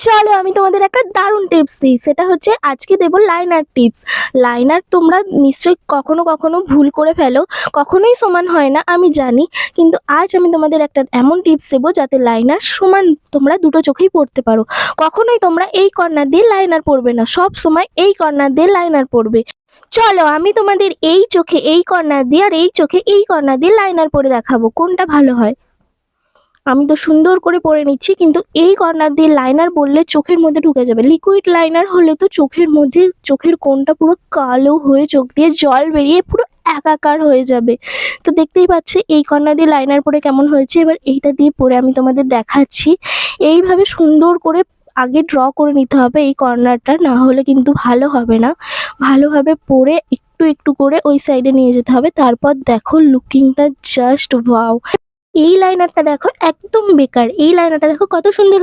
চলো আমি তোমাদের একটা দারুণ টিপস দিই, সেটা হচ্ছে আজকে দেবো লাইনার টিপস। লাইনার তোমরা নিশ্চয়ই কখনো কখনো ভুল করে ফেলো, কখনোই সমান হয় না আমি জানি, কিন্তু আজ আমি তোমাদের একটা এমন টিপস দেবো যাতে লাইনার সমান তোমরা দুটো চোখেই পড়তে পারো। কখনোই তোমরা এই কর্নার দিয়ে লাইনার পরবে না, সব সময় এই কর্নার দিয়ে লাইনার পরবে। চলো আমি তোমাদের এই চোখে এই কর্নার দিয়ে আর এই চোখে এই কর্নার দিয়ে লাইনার পরে দেখাবো কোনটা ভালো হয়। আমি তো সুন্দর করে পরে নিচ্ছি, কিন্তু এই কর্নার দিয়ে লাইনার পরলে চোখের মধ্যে ঢুকে যাবে। লিকুইড লাইনার হলে তো চোখের মধ্যে চোখের কোণটা পুরো কালো হয়ে চোখ দিয়ে জল বেরিয়ে পুরো একাকার হয়ে যাবে। তো দেখতেই পাচ্ছি এই কর্নার দিয়ে লাইনার পরে কেমন হয়েছে। এবার এইটা দিয়ে পরে আমি তোমাদের দেখাচ্ছি। এইভাবে সুন্দর করে আগে ড্র করে নিতে হবে এই কর্নারটা, না হলে কিন্তু ভালো হবে না। ভালোভাবে পরে একটু একটু করে ওই সাইডে নিয়ে যেতে হবে। তারপর দেখো লুকিংটা জাস্ট ওয়াও। এই লাইনারটা দেখো একদম বেকার, এই লাইনারটা দেখো কত সুন্দর